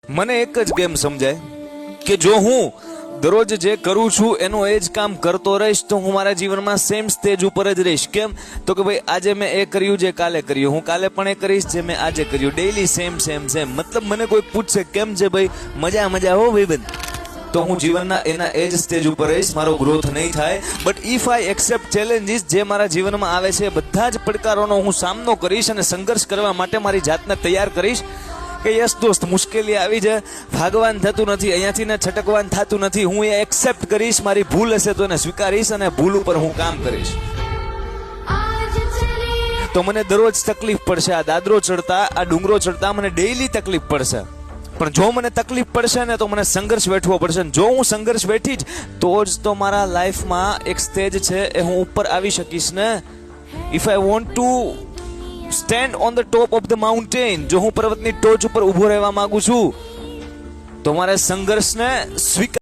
મને એક જ ગેમ સમજાય કે જો હું દરરોજ જે કરું છું એનું એ જ કામ કરતો રહીશ તો હું મારા જીવનમાં સેમ સ્ટેજ ઉપર જ રહીશ. કેમ? તો કે ભાઈ આજે મેં એ કર્યું જે કાલે કર્યું, હું કાલે પણ એ કરીશ જે મેં આજે કર્યું, ડેઈલી સેમ. મતલબ મને કોઈ પૂછશે કેમ છે ભાઈ, મજા હો ભાઈબંધ, તો હું જીવનના એના એ જ સ્ટેજ ઉપર રહીશ, મારો ગ્રોથ નહીં થાય. But if I accept challenges, જે મારા જીવનમાં આવે છે બધા જ પડકારોનો હું સામનો કરીશ અને સંઘર્ષ કરવા માટે મારી જાતને તૈયાર કરીશ કે યસ દોસ્ત, મુશ્કેલી આવી છે, ભાગવાન થતું નથી, અહીંયાથી ને છટકવાન થતું નથી, હું એ એક્સેપ્ટ કરીશ, મારી ભૂલ હશે તો એને સ્વીકારીશ અને ભૂલ ઉપર હું કામ કરીશ. તો મને દરરોજ તકલીફ પડશે, આ દાદરો ચડતા, આ ડુંગરો ચડતા મને ડેઈલી તકલીફ પડશે, પણ જો મને તકલીફ પડશે ને તો મને સંઘર્ષ વેઠવો પડશે. જો હું સંઘર્ષ વેઠી જ તો જ તો મારા લાઈફમાં એક સ્ટેજ છે એ હું ઉપર આવી શકીશ ને. If I want to stand on the top of the mountain, જો હું પર્વતની ટોચ ઉપર ઊભો રહેવા માંગુ છું તો મારે સંઘર્ષને સ્વીકાર